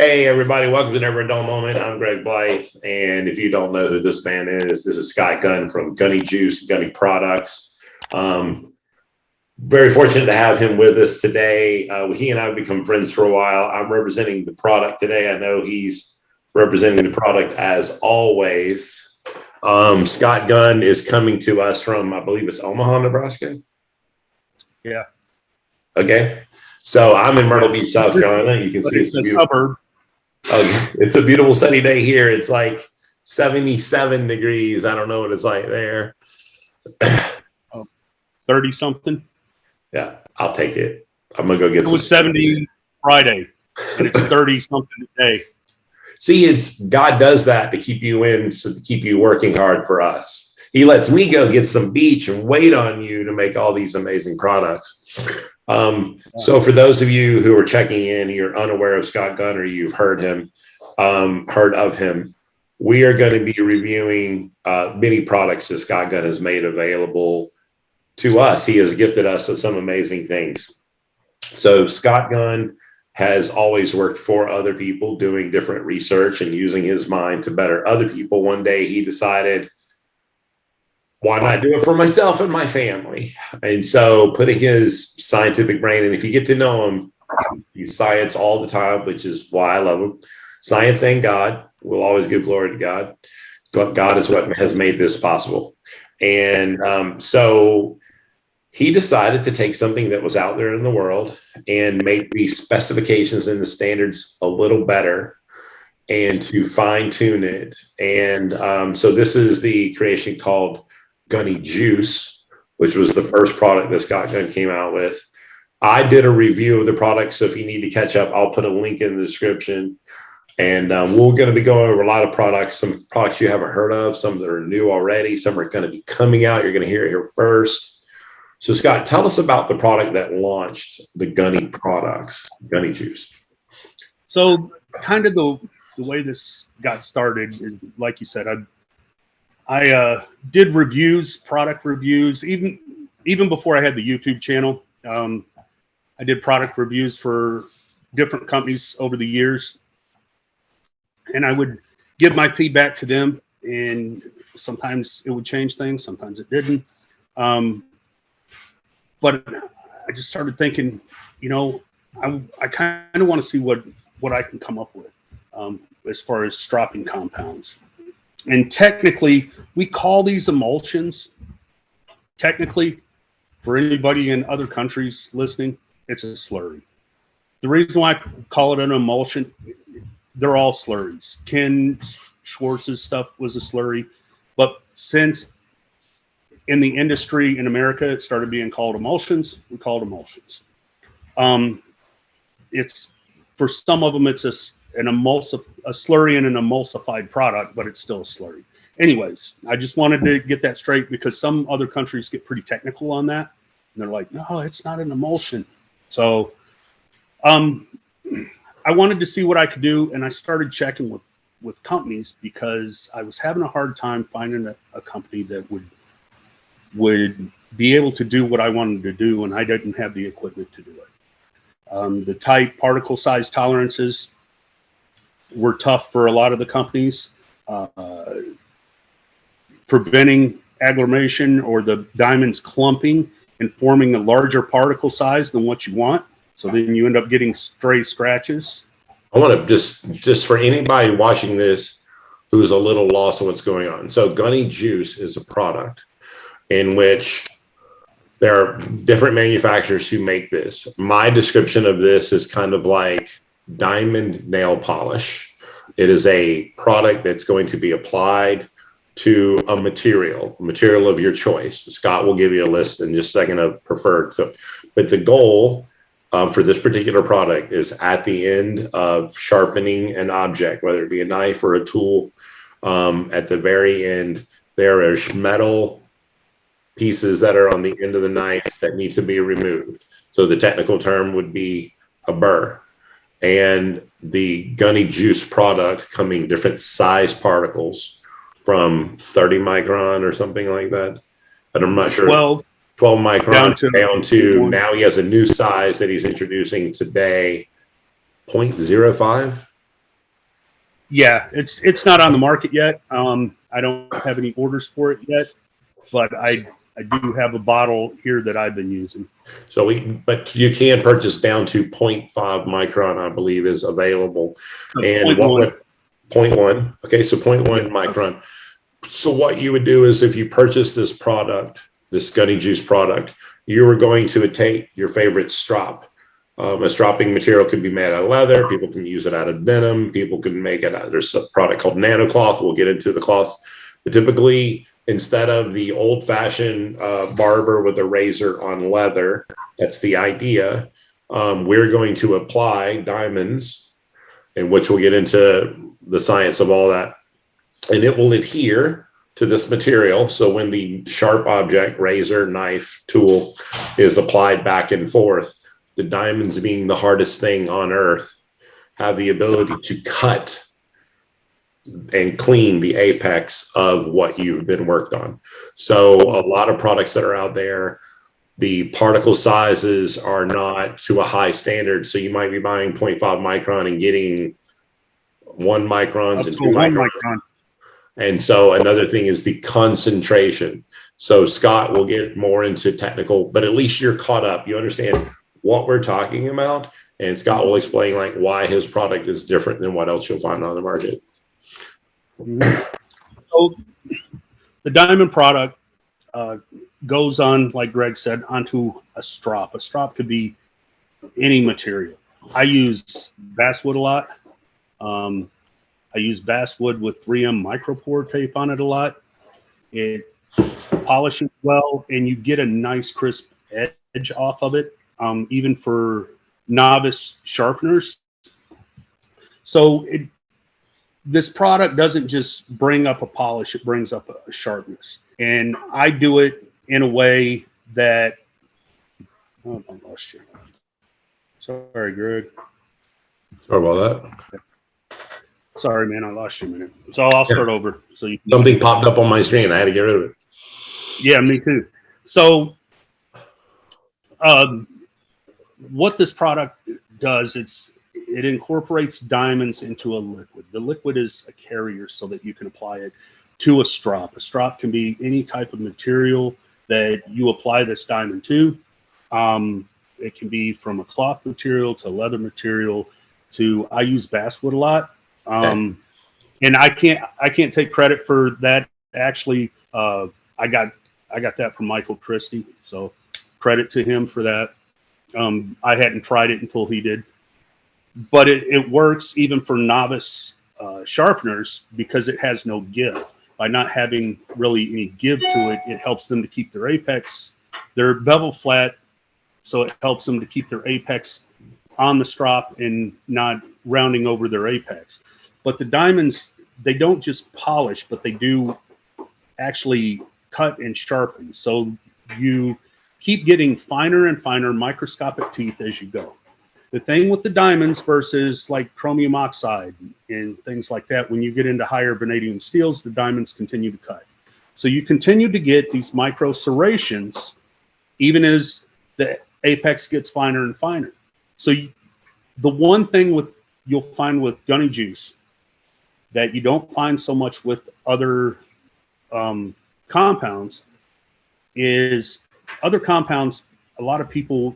Hey, everybody, welcome to Never a Dull Moment. I'm Greg Blythe, and if you don't know who this man is, this is Scott Gunn from Gunny Juice, Gunny Products. Very fortunate to have him with us today. He and I have become friends for a while. I'm representing the product today. I know he's representing the product as always. Scott Gunn is coming to us from, I believe it's Omaha, Nebraska. Yeah. Okay. So I'm in Myrtle Beach, South Carolina. You can see it's a suburb. It's a beautiful sunny day here. It's like 77 degrees. I don't know what it's like there. 30 something. Yeah, I'll take it. I'm gonna go get some. It was 70 Friday, and it's 30 something today. See, it's God does that to keep you in, so to keep you working hard for us. He lets me go get some beach and wait on you to make all these amazing products. So for those of you who are checking in, you're unaware of Scott Gunn or you've heard of him, we are going to be reviewing many products that Scott Gunn has made available to us. He has gifted us with some amazing things. So Scott Gunn has always worked for other people, doing different research and using his mind to better other people. One day he decided, why not do it for myself and my family? And so putting his scientific brain, and if you get to know him, he's science all the time, which is why I love him. Science and God will always give glory to God. God is what has made this possible. And so he decided to take something that was out there in the world and make the specifications and the standards a little better and to fine tune it. And so this is the creation called Gunny Juice, which was the first product that Scott Gunn came out with. I did a review of the product, so if you need to catch up, I'll put a link in the description. And we're going to be going over a lot of products, some products you haven't heard of, some that are new already, some are going to be coming out. You're going to hear it here first. So Scott, tell us about the product that launched the Gunny products, Gunny Juice. So kind of the way this got started is, like you said, I did reviews, product reviews, even before I had the YouTube channel. I did product reviews for different companies over the years, and I would give my feedback to them, and sometimes it would change things, sometimes it didn't. But I just started thinking, I kind of want to see what I can come up with as far as stropping compounds. And technically, we call these emulsions. Technically, for anybody in other countries listening, it's a slurry. The reason why I call it an emulsion, they're all slurries. Ken Schwartz's stuff was a slurry, but since in the industry in America it started being called emulsions, we call it emulsions. It's, for some of them, it's a slurry and an emulsified product, but it's still a slurry. Anyways, I just wanted to get that straight because some other countries get pretty technical on that. And they're like, no, it's not an emulsion. So I wanted to see what I could do, and I started checking with companies because I was having a hard time finding a company that would be able to do what I wanted to do, and I didn't have the equipment to do it. The tight particle size tolerances were tough for a lot of the companies. Preventing agglomeration or the diamonds clumping and forming a larger particle size than what you want. So then you end up getting stray scratches. I want to just for anybody watching this who's a little lost on what's going on. So Gunny Juice is a product in which there are different manufacturers who make this. My description of this is kind of like diamond nail polish. It is a product that's going to be applied to a material of your choice. Scott will give you a list in just a second of preferred. So, but the goal for this particular product is at the end of sharpening an object, whether it be a knife or a tool, at the very end, there are metal pieces that are on the end of the knife that need to be removed. So the technical term would be a burr. And the Gunny Juice product coming different size particles from 30 micron or something like that. But I'm not sure. 12 micron down to now he has a new size that he's introducing today, 0.05. Yeah, it's not on the market yet. I don't have any orders for it yet, but I do have a bottle here that I've been using. So but you can purchase down to 0.5 micron, I believe, is available. And what would 0.1? Okay, so 0.1 micron. So what you would do is if you purchase this product, this Gunny Juice product, you are going to take your favorite strop. A stropping material could be made out of leather. People can use it out of denim. People can make it out. There's a product called nano cloth. We'll get into the cloths. But typically, instead of the old-fashioned barber with a razor on leather, that's the idea. We're going to apply diamonds, in which we'll get into the science of all that. And it will adhere to this material. So when the sharp object, razor, knife, tool, is applied back and forth, the diamonds, being the hardest thing on earth, have the ability to cut and clean the apex of what you've been worked on. So a lot of products that are out there, the particle sizes are not to a high standard. So you might be buying 0.5 micron and getting 1 microns and 2 microns. And so another thing is the concentration. So Scott will get more into technical, but at least you're caught up. You understand what we're talking about, and Scott will explain like why his product is different than what else you'll find on the market. So the diamond product goes on, like Greg said, onto a strop. A strop could be any material. I use basswood a lot. I use basswood with 3M micropore tape on it a lot. It polishes well, and you get a nice crisp edge off of it, even for novice sharpeners. So this product doesn't just bring up a polish, it brings up a sharpness. And I do it in a way that, oh, I lost you. Sorry, Greg. Sorry about that. Sorry, man, I lost you a minute. So I'll start over. So you can something popped up on my screen. I had to get rid of it. Yeah, me too. So what this product does, it incorporates diamonds into a liquid. The liquid is a carrier so that you can apply it to a strop. A strop can be any type of material that you apply this diamond to. It can be from a cloth material to leather material to, I use basswood a lot. And I can't take credit for that. Actually, I got that from Michael Christie, so credit to him for that. I hadn't tried it until he did, but it works even for novice sharpeners because it has no give. By not having really any give to it, it helps them to keep their apex, their bevel flat, so it helps them to keep their apex on the strop and not rounding over their apex. But the diamonds, they don't just polish, but they do actually cut and sharpen. So you keep getting finer and finer microscopic teeth as you go. The thing with the diamonds versus like chromium oxide and things like that, when you get into higher vanadium steels, the diamonds continue to cut. So you continue to get these micro serrations, even as the apex gets finer and finer. So the one thing you'll find with Gunny Juice that you don't find so much with other compounds is other compounds, a lot of people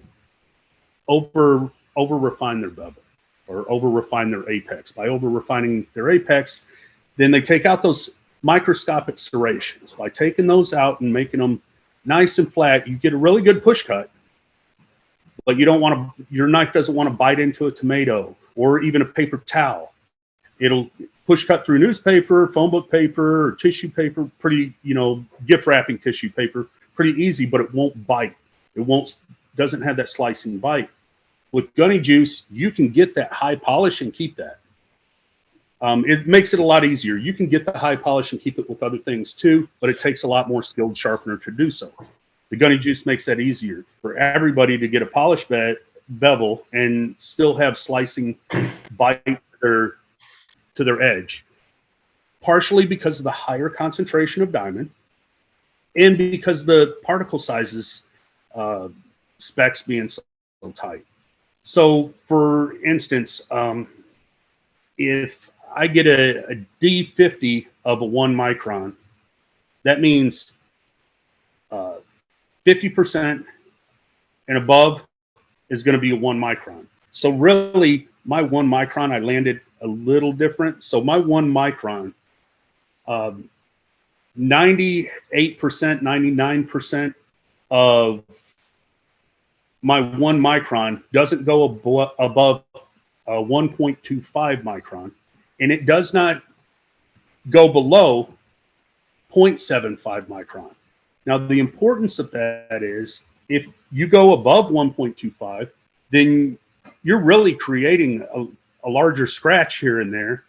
over refine their bevel or over refine their apex. By over refining their apex, then they take out those microscopic serrations. By taking those out and making them nice and flat, you get a really good push cut, but you don't want to, your knife doesn't want to bite into a tomato or even a paper towel. It'll push cut through newspaper, phone book paper, or tissue paper, pretty, gift wrapping tissue paper, pretty easy, but it won't bite. Doesn't have that slicing bite. With Gunny Juice, you can get that high polish and keep that. It makes it a lot easier. You can get the high polish and keep it with other things too, but it takes a lot more skilled sharpener to do so. The Gunny Juice makes that easier for everybody to get a polished bevel and still have slicing bite to their edge, partially because of the higher concentration of diamond and because the particle sizes specs being so tight. So for instance, if I get a D50 of a 1 micron, that means 50% and above is going to be a 1 micron. So really, my 1 micron, I landed a little different. So my 1 micron, 98%, 99% of my 1 micron doesn't go above 1.25 micron, and it does not go below 0.75 micron. Now, the importance of that is if you go above 1.25, then you're really creating a larger scratch here and there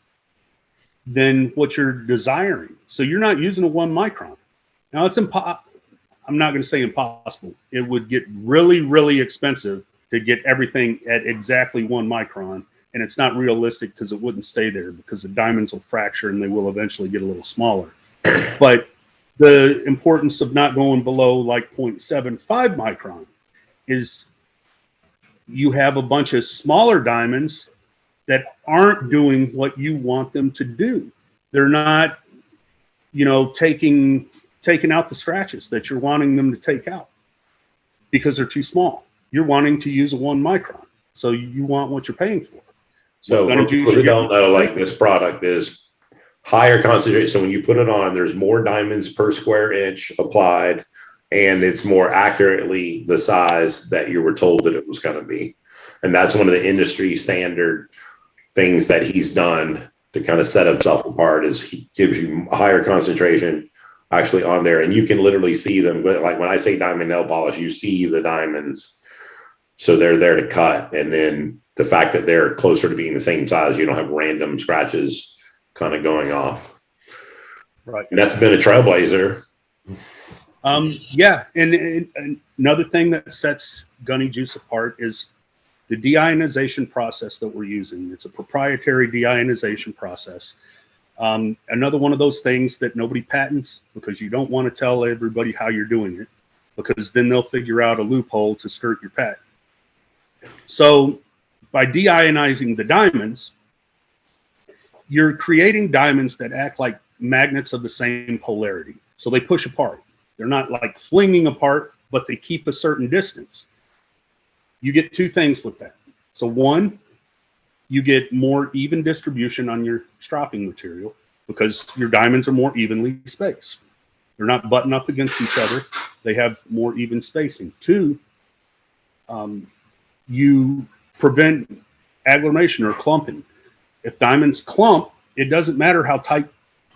than what you're desiring. So you're not using a 1 micron. Now, it's I'm not going to say impossible. It would get really, really expensive to get everything at exactly 1 micron. And it's not realistic because it wouldn't stay there, because the diamonds will fracture and they will eventually get a little smaller. But the importance of not going below like 0.75 micron is you have a bunch of smaller diamonds that aren't doing what you want them to do. They're not, taking out the scratches that you're wanting them to take out because they're too small. You're wanting to use a 1 micron. So you want what you're paying for. So for people who don't know, like, this product is higher concentration. So when you put it on, there's more diamonds per square inch applied, and it's more accurately the size that you were told that it was going to be. And that's one of the industry standard things that he's done to kind of set himself apart, is he gives you a higher concentration actually on there. And you can literally see them. But like when I say diamond nail polish, you see the diamonds. So they're there to cut. And then the fact that they're closer to being the same size, you don't have random scratches kind of going off. Right. And that's been a trailblazer. Yeah. And another thing that sets Gunny Juice apart is the deionization process that we're using. It's a proprietary deionization process. Another one of those things that nobody patents, because you don't want to tell everybody how you're doing it, because then they'll figure out a loophole to skirt your patent. So by deionizing the diamonds, you're creating diamonds that act like magnets of the same polarity. So they push apart. They're not like flinging apart, but they keep a certain distance. You get two things with that. So one, you get more even distribution on your stropping material because your diamonds are more evenly spaced. They're not buttoned up against each other. They have more even spacing. Two, you prevent agglomeration or clumping. If diamonds clump, it doesn't matter how tight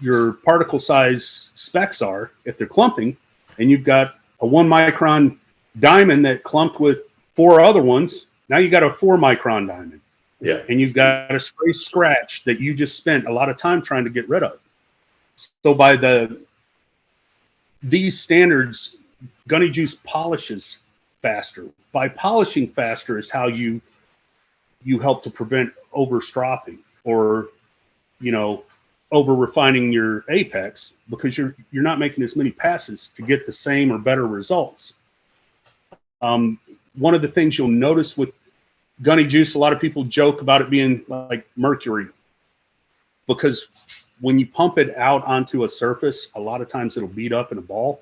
your particle size specs are. If they're clumping and you've got a 1 micron diamond that clumped with 4 other ones, now you got a 4 micron diamond. Yeah. And you've got a stray scratch that you just spent a lot of time trying to get rid of. So by these standards, Gunny Juice polishes faster. By polishing faster is how you help to prevent overstropping or, over refining your apex, because you're not making as many passes to get the same or better results. One of the things you'll notice with Gunny Juice, a lot of people joke about it being like mercury, because when you pump it out onto a surface, a lot of times it'll beat up in a ball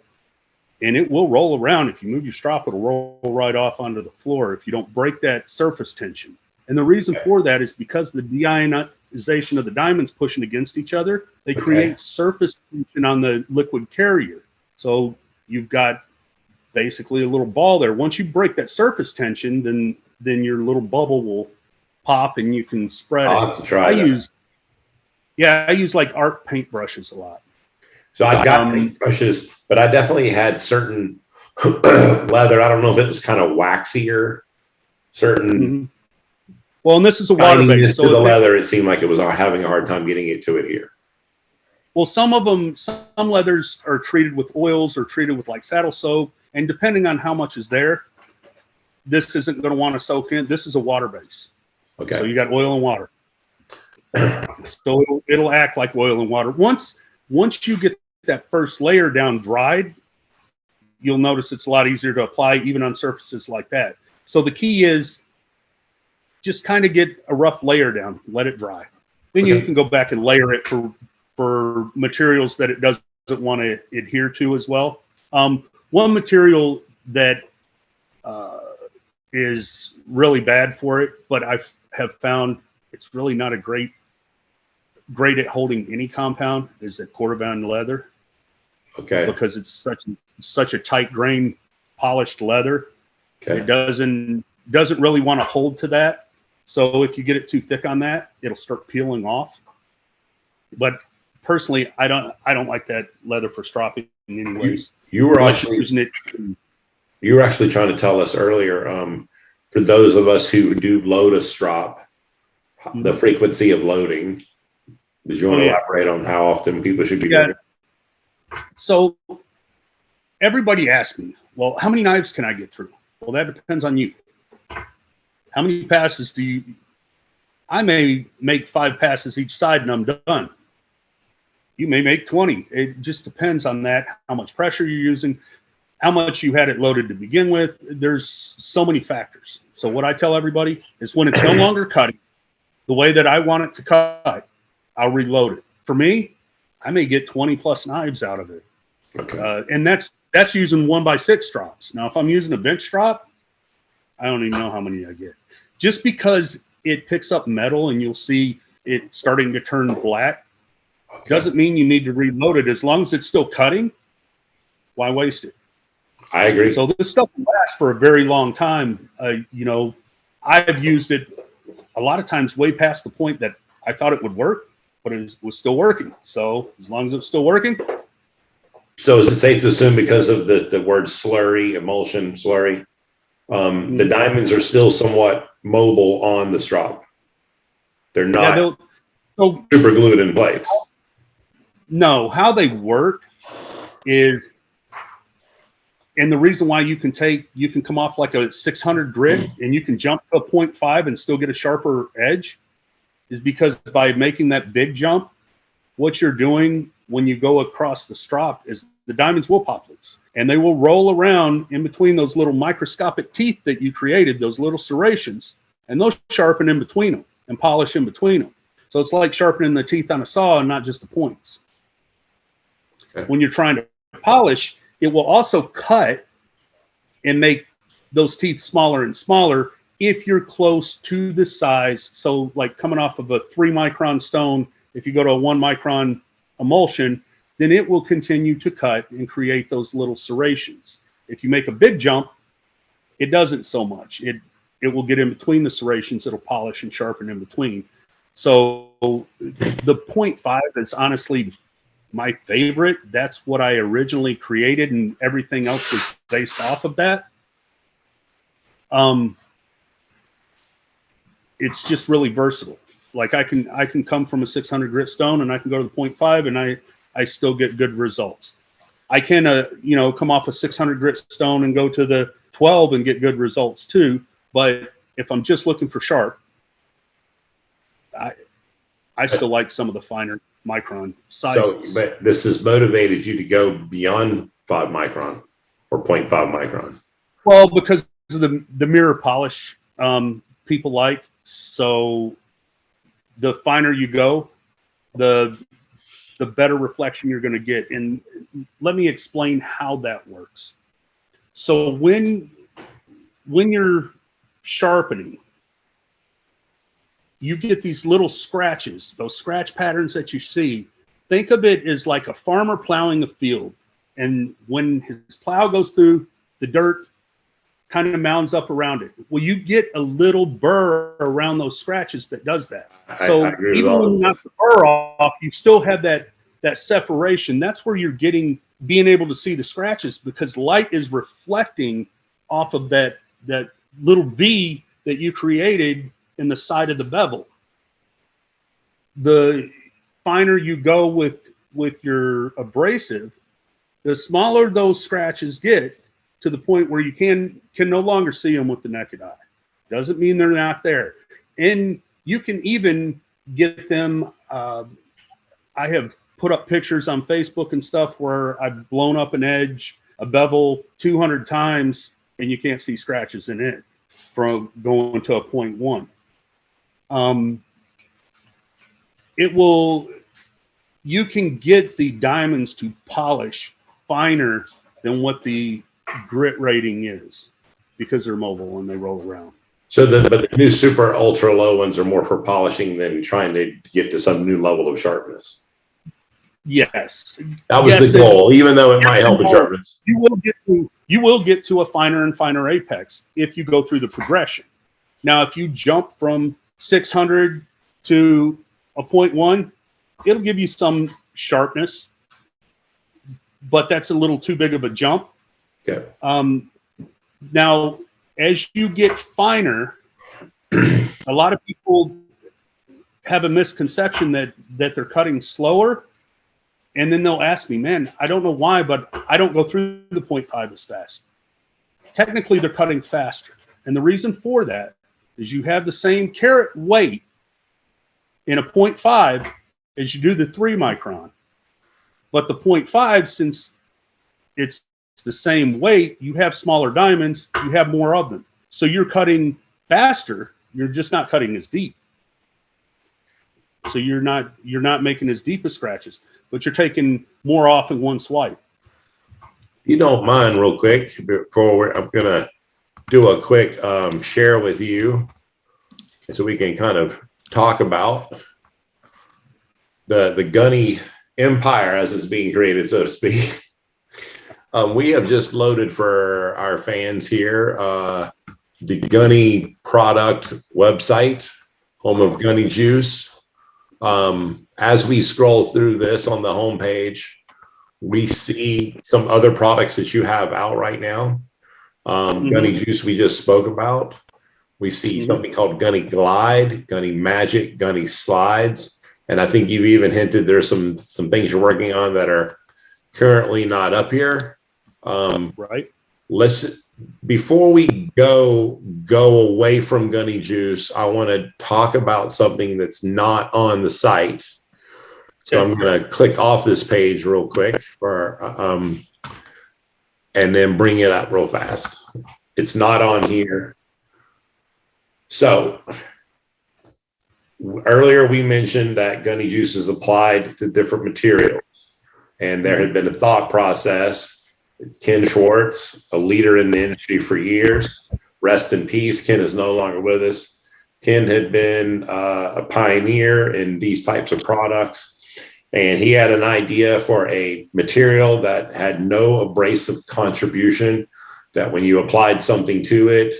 and it will roll around. If you move your strop, it'll roll right off onto the floor if you don't break that surface tension. And the reason for that is because the deionization of the diamonds pushing against each other, they create surface tension on the liquid carrier. So you've got basically a little ball there. Once you break that surface tension, then your little bubble will pop and you can spread I'll it. have to try I use like art paint brushes a lot. So I've got paint brushes, but I definitely had certain leather. I don't know if it was kind of waxier, certain. Well, and this is a water base. So the leather, it seemed like it was having a hard time getting it to it here. Well, some leathers are treated with oils or treated with like saddle soap, and depending on how much is there, this isn't going to want to soak in. This is a water base. Okay. So you got oil and water. So it'll act like oil and water. Once you get that first layer down dried, you'll notice it's a lot easier to apply even on surfaces like that. So the key is just kind of get a rough layer down, let it dry. Then you can go back and layer it for materials that it doesn't want to adhere to as well. One material that is really bad for it, but I have found it's really not a great at holding any compound, is that quarter-bound leather. Okay. Because it's such a tight grain polished leather. Okay. It doesn't really want to hold to that. So if you get it too thick on that, it'll start peeling off. But personally, I don't like that leather for stropping anyways. You were actually using it. You were actually trying to tell us earlier, for those of us who do load a strop, the frequency of loading. Did you want to elaborate on how often people should be doing it? So everybody asks me, well, how many knives can I get through? Well, that depends on you. How many passes do you? I may make 5 passes each side and I'm done. You may make 20. It just depends on that, how much pressure you're using, how much you had it loaded to begin with. There's so many factors. So what I tell everybody is when it's no longer cutting the way that I want it to cut, I'll reload it. For me, I may get 20 plus knives out of it. Okay. And that's using 1x6 strops. Now, if I'm using a bench strop, I don't even know how many I get. Just because it picks up metal and you'll see it starting to turn black, doesn't mean you need to reload it. As long as it's still cutting, why waste it? I agree. So this stuff lasts for a very long time. I've used it a lot of times way past the point that I thought it would work, but it was still working. So as long as it's still working. So is it safe to assume, because of the word slurry, emulsion, slurry, the diamonds are still somewhat mobile on the strop? They're not super glued in place. No, how they work is, and the reason why you can come off like a 600 grit and you can jump to a 0.5 and still get a sharper edge, is because by making that big jump, what you're doing when you go across the strop is the diamonds will pop loose and they will roll around in between those little microscopic teeth that you created, those little serrations, and they'll sharpen in between them and polish in between them. So it's like sharpening the teeth on a saw and not just the points. Okay. When you're trying to polish, it will also cut and make those teeth smaller and smaller if you're close to the size. So like coming off of a 3 micron stone, if you go to a 1 micron emulsion, then it will continue to cut and create those little serrations. If you make a big jump, it doesn't so much. It will get in between the serrations. It'll polish and sharpen in between. So the 0.5 is honestly my favorite. That's what I originally created, and everything else was based off of that. It's just really versatile. Like I can come from a 600 grit stone and I can go to the 0.5 and I still get good results. I can come off a 600 grit stone and go to the 12 and get good results too. But if I'm just looking for sharp, I still like some of the finer micron sizes. So, but this has motivated you to go beyond 5 micron or 0.5 micron. Well, because of the mirror polish people like. So the finer you go, the better reflection you're going to get. And let me explain how that works. So when you're sharpening, you get these little scratches, those scratch patterns that you see. Think of it as like a farmer plowing a field. And when his plow goes through, the dirt kind of mounds up around it. Well, you get a little burr around those scratches that does that. So even when you knock the burr off, you still have that separation. That's where you're being able to see the scratches, because light is reflecting off of that little V that you created in the side of the bevel. The finer you go with your abrasive, the smaller those scratches get, to the point where you can no longer see them with the naked eye. Doesn't mean they're not there. And you can even get them, I have put up pictures on Facebook and stuff where I've blown up an edge, a bevel 200 times, and you can't see scratches in it from going to a 0.1. it will, you can get the diamonds to polish finer than what the grit rating is because they're mobile and they roll around. So but the new super ultra low ones are more for polishing than trying to get to some new level of sharpness. Yes. That was the goal, even though it might help in sharpness. You will get to a finer and finer apex if you go through the progression. Now, if you jump from 600 to a 0.1, it'll give you some sharpness, but that's a little too big of a jump. Okay. Now, as you get finer, a lot of people have a misconception that they're cutting slower, and then they'll ask me, man, I don't know why, but I don't go through the 0.5 as fast. Technically, they're cutting faster, and the reason for that is you have the same carat weight in a 0.5 as you do the 3 micron, but the 0.5, since it's the same weight, you have smaller diamonds, you have more of them. So you're cutting faster, you're just not cutting as deep. So you're not making as deep as scratches, but you're taking more off in one swipe. If you don't mind, real quick, I'm gonna do a quick share with you so we can kind of talk about the Gunny empire as it's being created, so to speak. We have just loaded for our fans here the Gunny product website, home of Gunny Juice. As we scroll through this on the homepage, we see some other products that you have out right now. Gunny Juice we just spoke about. We see something called Gunny Glide, Gunny Magic, Gunny Slides, and I think you've even hinted there's some things you're working on that are currently not up here. Right. Before we go away from Gunny Juice, I want to talk about something that's not on the site. So I'm going to click off this page real quick and then bring it up real fast. It's not on here. So earlier we mentioned that Gunny Juice is applied to different materials, and there had been a thought process. Ken Schwartz, a leader in the industry for years. Rest in peace. Ken is no longer with us. Ken had been a pioneer in these types of products, and he had an idea for a material that had no abrasive contribution, that when you applied something to it,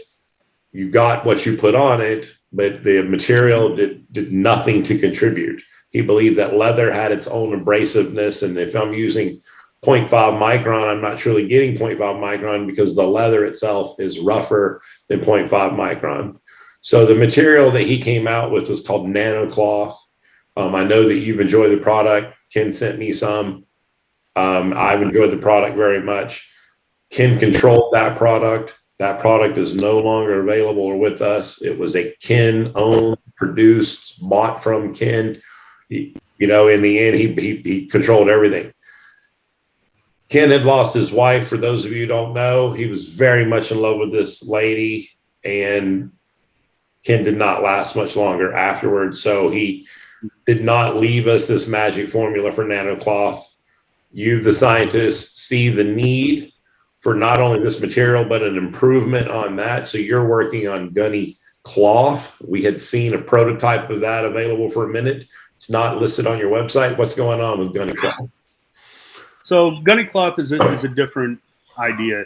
you got what you put on it, but the material did nothing to contribute. He believed that leather had its own abrasiveness, and if I'm using 0.5 micron, I'm not truly getting 0.5 micron because the leather itself is rougher than 0.5 micron. So the material that he came out with was called NanoCloth. I know that you've enjoyed the product. Ken sent me some. I've enjoyed the product very much. Ken controlled that product. That product is no longer available or with us. It was a Ken owned, produced, bought from Ken. In the end, he controlled everything. Ken had lost his wife. For those of you who don't know, he was very much in love with this lady, and Ken did not last much longer afterwards. So he did not leave us this magic formula for NanoCloth. You, the scientists, see the need for not only this material, but an improvement on that. So you're working on Gunny Cloth. We had seen a prototype of that available for a minute. It's not listed on your website. What's going on with Gunny Cloth? So Gunny Cloth is a different idea.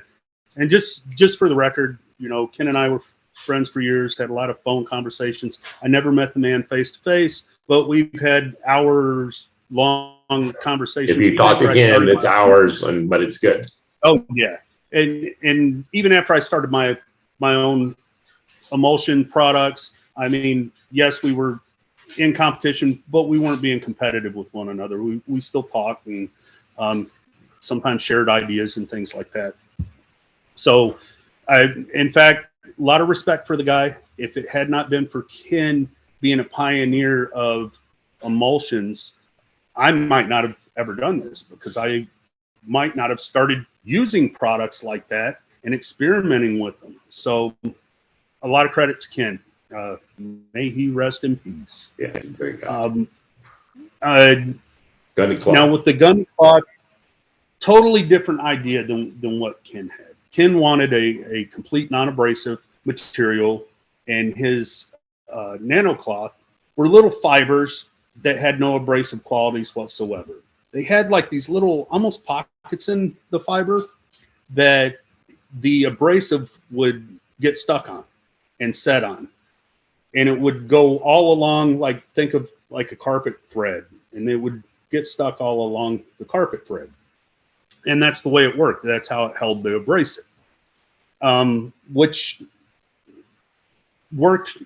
And just for the record, Ken and I were friends for years, had a lot of phone conversations. I never met the man face to face, but we've had hours long conversations. If you talk to Ken, it's hours, but it's good. Oh yeah. And even after I started my own emulsion products, I mean, yes, we were in competition, but we weren't being competitive with one another. We still talked and sometimes shared ideas and things like that. So in fact, a lot of respect for the guy. If it had not been for Ken being a pioneer of emulsions, I might not have ever done this, because I might not have started using products like that and experimenting with them. So a lot of credit to Ken. May he rest in peace. Yeah, there you go. Gunny Glide. Now with the Gunny Glide, totally different idea than what Ken had. Ken wanted a complete non-abrasive material, and his nanocloth were little fibers that had no abrasive qualities whatsoever. They had like these little almost pockets in the fiber that the abrasive would get stuck on and set on. And it would go all along, like think of like a carpet thread, and it would get stuck all along the carpet thread. And that's the way it worked. That's how it held the abrasive, which worked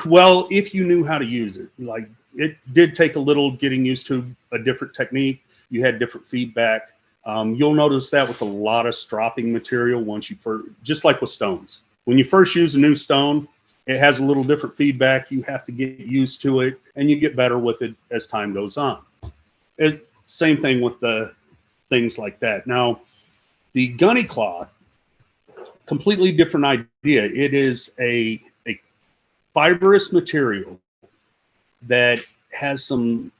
well if you knew how to use it. Like it did take a little getting used to a different technique. You had different feedback. You'll notice that with a lot of stropping material once you first, just like with stones. When you first use a new stone, it has a little different feedback. You have to get used to it, and you get better with it as time goes on. Same thing with the things like that. Now, the Gunny cloth, completely different idea. It is a fibrous material that has some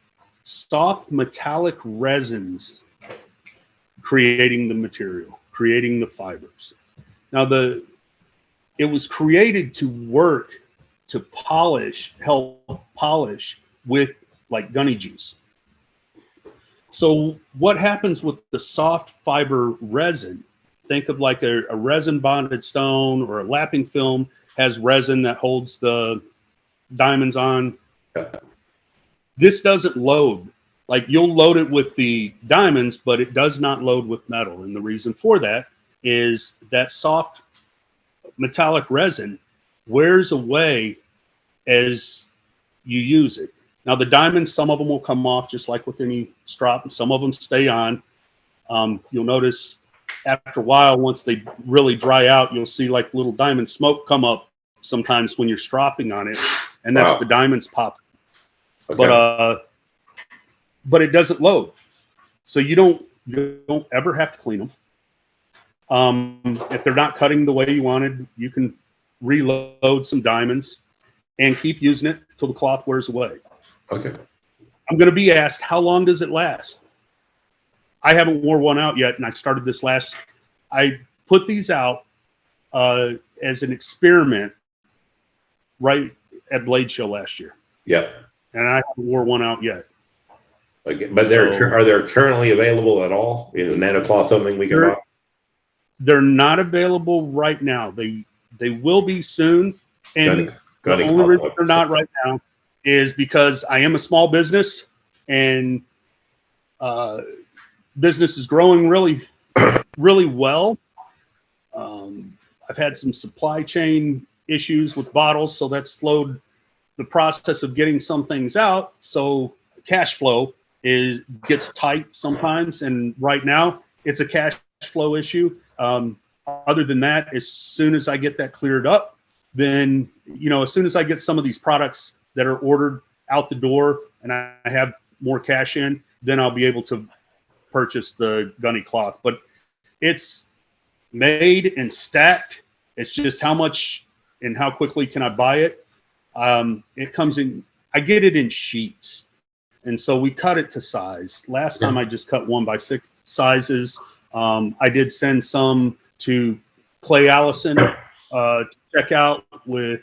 soft metallic resins creating the material, creating the fibers. Now, it was created to work to help polish with like gunny juice. So what happens with the soft fiber resin? Think of like a resin bonded stone or a lapping film has resin that holds the diamonds on. This doesn't load. Like you'll load it with the diamonds, but it does not load with metal. And the reason for that is that soft metallic resin wears away as you use it. Now the diamonds, some of them will come off just like with any strop, and some of them stay on. You'll notice after a while, once they really dry out, you'll see like little diamond smoke come up sometimes when you're stropping on it, and that's the diamonds pop. Okay. But it doesn't load, so you don't ever have to clean them. If they're not cutting the way you wanted, you can reload some diamonds and keep using it till the cloth wears away. Okay. I'm going to be asked, how long does it last? I haven't wore one out yet, and I started this I put these out as an experiment right at Blade Show last year. Yep. And I haven't wore one out yet. Okay, but are they currently available at all? Is nanocloth something we can buy? They're not available right now. They will be soon. And the only reason they're not right now is because I am a small business, and business is growing really, really well. I've had some supply chain issues with bottles, so that slowed the process of getting some things out. So cash flow gets tight sometimes, and right now it's a cash flow issue. Other than that, as soon as I get that cleared up, then, as soon as I get some of these products that are ordered out the door and I have more cash in, then I'll be able to purchase the Gunny cloth. But it's made and stacked. It's just how much and how quickly can I buy it? It comes in, I get it in sheets. And so we cut it to size. Last time I just cut 1x6 sizes. I did send some to Clay Allison to check out with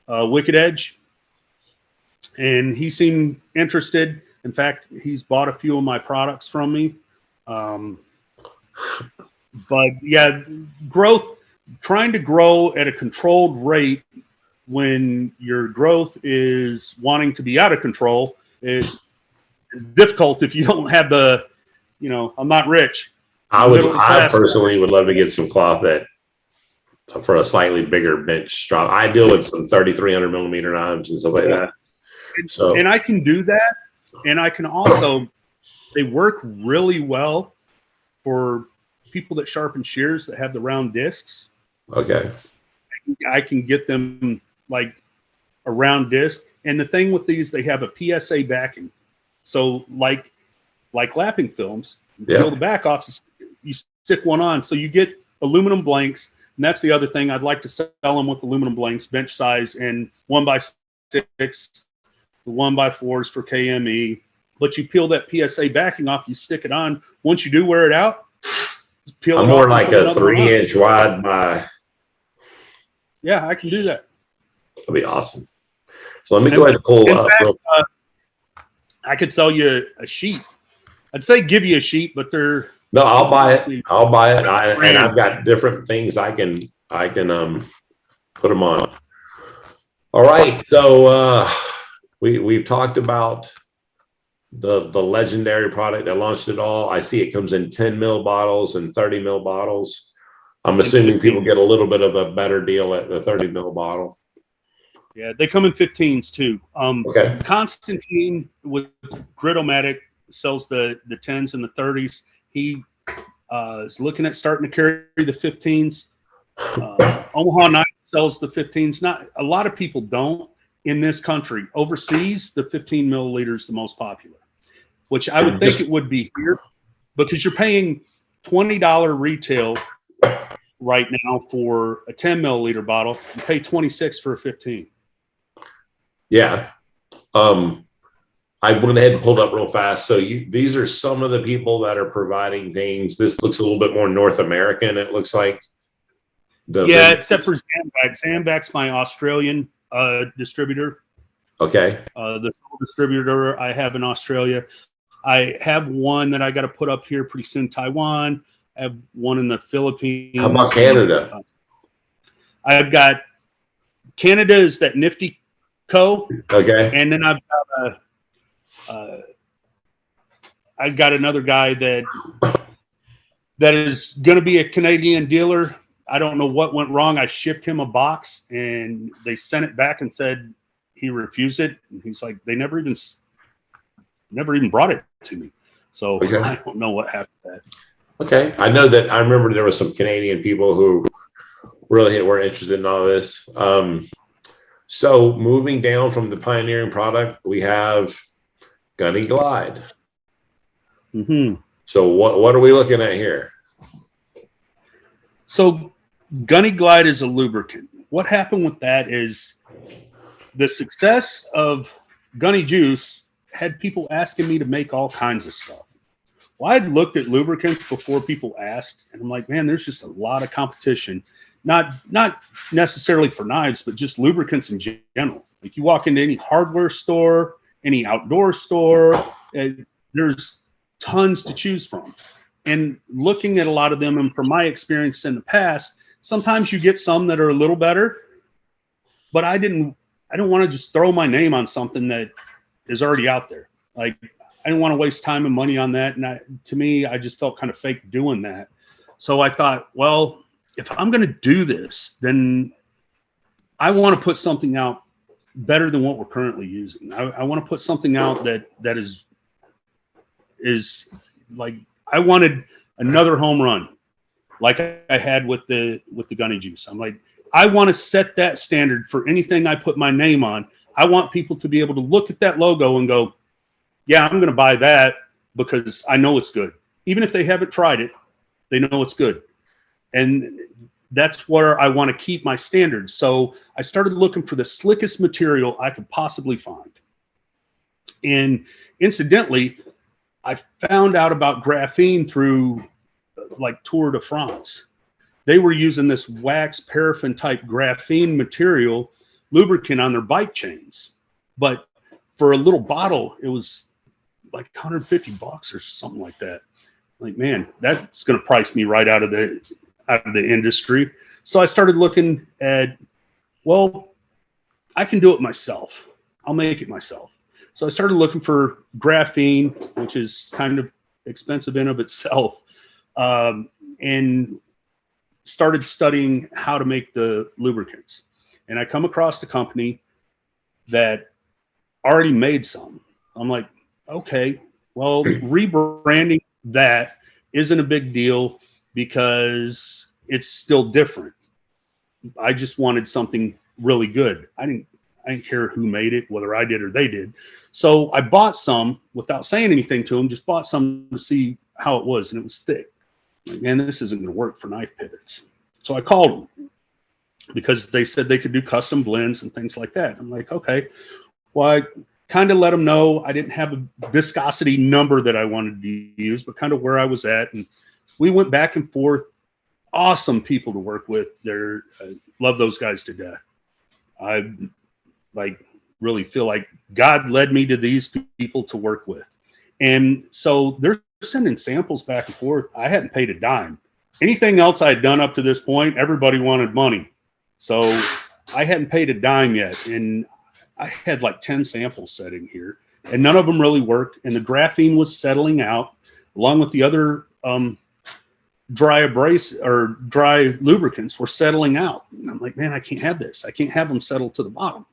Wicked Edge, and he seemed interested. In fact, he's bought a few of my products from me. But yeah, trying to grow at a controlled rate when your growth is wanting to be out of control is difficult if you don't have I'm not rich. I personally would love to get some cloth for a slightly bigger bench strop. I deal with some 3,300 millimeter knives and stuff like that. And I can do that. And I can also, they work really well for people that sharpen shears that have the round discs. Okay. I can get them like a round disc. And the thing with these, they have a PSA backing. So like lapping films, you peel the back off, you stick one on. So you get aluminum blanks. And that's the other thing. I'd like to sell them with aluminum blanks, bench size, and 1x6, the 1x4s for KME. but you peel that PSA backing off, you stick it on. Once you do wear it out, peel I'm it more off like a 3-inch wide by. Yeah, I can do that. That'll be awesome. So let me go ahead and pull up. I could sell you a sheet. I'd say give you a sheet, but they're no. I'll buy it. I'll buy it. And I've got different things I can put them on. All right. So we've talked about the legendary product that launched it all. I see it comes in 10 mil bottles and 30 mil bottles. I'm assuming people get a little bit of a better deal at the 30 mil bottle. Yeah, they come in 15s too. Okay. Constantine with Gridomatic sells the 10s and the 30s. He is looking at starting to carry the 15s. Omaha Night sells the 15s. Not a lot of people don't in this country. Overseas, the 15 milliliter is the most popular, which I would think it would be here because you're paying $20 retail right now for a 10 milliliter bottle. You pay 26 for a 15. Yeah. I went ahead and pulled up real fast. So these are some of the people that are providing things. This looks a little bit more North American. It looks like. Except for Zambak. Zambak's my Australian distributor. Okay. The sole distributor I have in Australia. I have one that I got to put up here pretty soon. Taiwan. I have one in the Philippines. How about Canada? I've got Canada is that Nifty Co. Okay. And then I've got another guy that is going to be a Canadian dealer. I don't know what went wrong. I shipped him a box and they sent it back and said he refused it. And he's like, they never even brought it to me. So okay. I don't know what happened to that. Okay. I know that I remember there were some Canadian people who really were interested in all this. So moving down from the pioneering product, we have Gunny Glide. Mm-hmm. So what are we looking at here? So Gunny Glide is a lubricant. What happened with that is the success of Gunny Juice had people asking me to make all kinds of stuff. Well, I'd looked at lubricants before people asked, and I'm like, man, there's just a lot of competition. Not necessarily for knives, but just lubricants in general. Like you walk into any hardware store, any outdoor store, there's tons to choose from. And looking at a lot of them, and from my experience in the past, sometimes you get some that are a little better, but I don't want to just throw my name on something that is already out there. Like I didn't want to waste time and money on that. And to me, I just felt kind of fake doing that. So I thought, well, if I'm going to do this, then I want to put something out better than what we're currently using. I want to put something out that is like, I wanted another home run like I had with the Gunny Juice. I'm like, I want to set that standard for anything I put my name on. I want people to be able to look at that logo and go, yeah, I'm going to buy that because I know it's good. Even if they haven't tried it, they know it's good. And that's where I want to keep my standards. So I started looking for the slickest material I could possibly find. And incidentally, I found out about graphene through like Tour de France. They were using this wax paraffin type graphene material lubricant on their bike chains. But for a little bottle, it was like $150 or something like that. Like, man, that's going to price me right out of the industry. So I started looking at, well, I can do it myself. I'll make it myself. So I started looking for graphene, which is kind of expensive in of itself, and started studying how to make the lubricants. And I come across a company that already made some. I'm like, okay, well, rebranding that isn't a big deal because it's still different. I just wanted something really good. I didn't care who made it, whether I did or they did. So I bought some without saying anything to them, just bought some to see how it was, and it was thick. Like, man, this isn't going to work for knife pivots. So I called them because they said they could do custom blends and things like that. I'm like, okay, well, kind of let them know I didn't have a viscosity number that I wanted to use, but kind of where I was at. And we went back and forth. Awesome people to work with. I love those guys to death. I really feel like God led me to these people to work with. And so they're sending samples back and forth. I hadn't paid a dime. Anything else I had done up to this point, everybody wanted money. So I hadn't paid a dime yet. And I had like 10 samples sitting here, and none of them really worked. And the graphene was settling out along with the other dry lubricants were settling out. And I'm like, man, I can't have this. I can't have them settle to the bottom.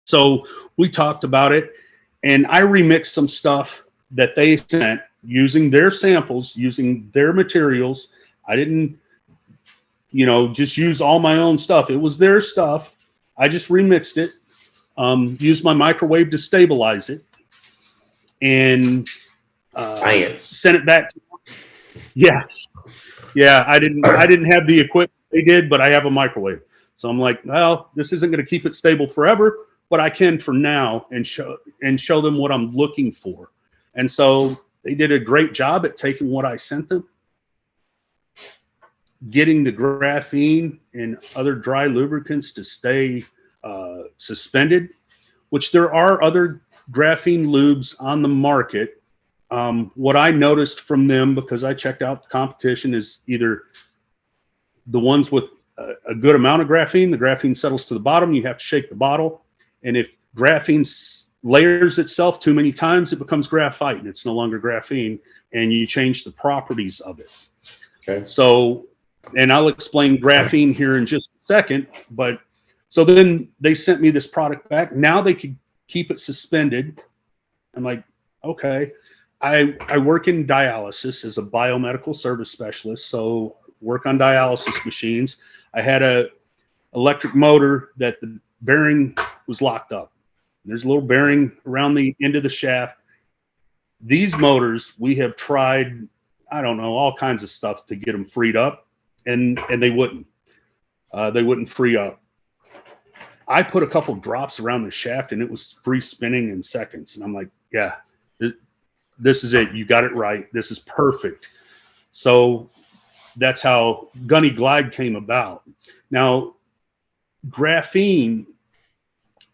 So we talked about it, and I remixed some stuff that they sent using their samples, using their materials. I didn't, just use all my own stuff. It was their stuff. I just remixed it, used my microwave to stabilize it, and sent it back. Yeah. I didn't have the equipment they did, but I have a microwave. So I'm like, well, this isn't going to keep it stable forever, but I can for now, and show them what I'm looking for. And so they did a great job at taking what I sent them, getting the graphene and other dry lubricants to stay suspended, which there are other graphene lubes on the market. What I noticed from them, because I checked out the competition, is either the ones with a good amount of graphene, the graphene settles to the bottom, you have to shake the bottle. And if graphene layers itself too many times, it becomes graphite and it's no longer graphene, and you change the properties of it. Okay. So, and I'll explain graphene here in just a second, but so then they sent me this product back. Now they could keep it suspended. I'm like, okay. I work in dialysis as a biomedical service specialist, so work on dialysis machines. I had a electric motor that the bearing was locked up. There's a little bearing around the end of the shaft. These motors, we have tried, I don't know, all kinds of stuff to get them freed up, and they wouldn't. They wouldn't free up. I put a couple drops around the shaft, and it was free spinning in seconds. And I'm like, yeah, this is it. You got it right. This is perfect. So that's how Gunny Glide came about. Now, graphene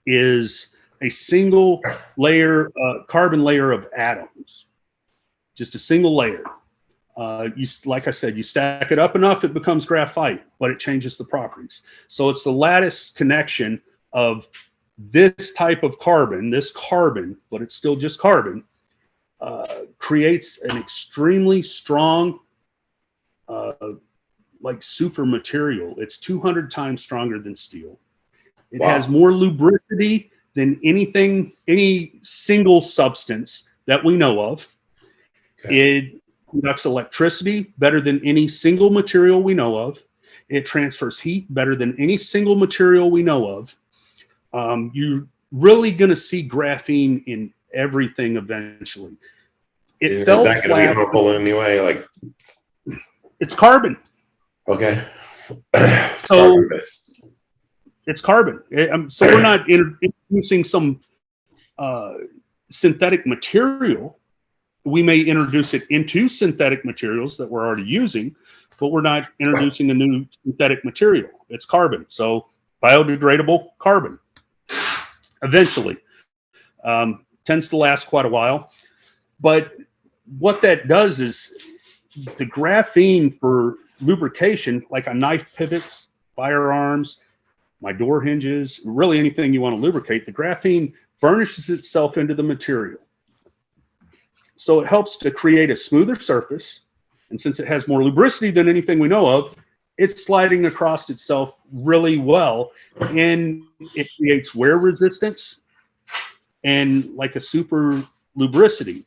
is a single layer, carbon layer of atoms, just a single layer. Like I said, you stack it up enough, it becomes graphite, but it changes the properties. So it's the lattice connection of this type of carbon, but it's still just carbon, creates an extremely strong, like super material. It's 200 times stronger than steel. It has more lubricity than any single substance that we know of. Okay. It conducts electricity better than any single material we know of. It transfers heat better than any single material we know of. You're really going to see graphene in everything eventually. Is that going to be harmful in any way? Like, it's carbon. Okay. So it's carbon. So we're not introducing some synthetic material. We may introduce it into synthetic materials that we're already using, but we're not introducing a new synthetic material. It's carbon. So biodegradable carbon. Eventually. Tends to last quite a while. But what that does is the graphene for lubrication, like on knife pivots, firearms, my door hinges, really anything you want to lubricate, the graphene burnishes itself into the material. So it helps to create a smoother surface. And since it has more lubricity than anything we know of, it's sliding across itself really well. And it creates wear resistance and like a super lubricity.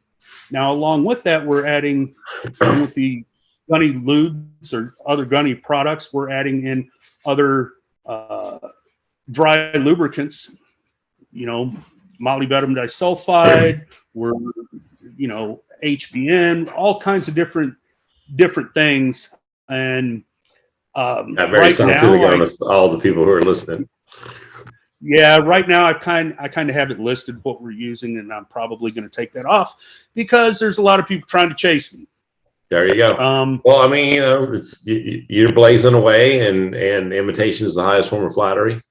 Now, along with that, we're adding, with the Gunny lubes or other Gunny products, we're adding in other dry lubricants, molybdenum disulfide, we're, HBN, all kinds of different things. And very scientific on all the people who are listening. Yeah, right now I kind of have it listed what we're using, and I'm probably going to take that off because there's a lot of people trying to chase me. There you go. Well, I mean, you're blazing away, and imitation is the highest form of flattery.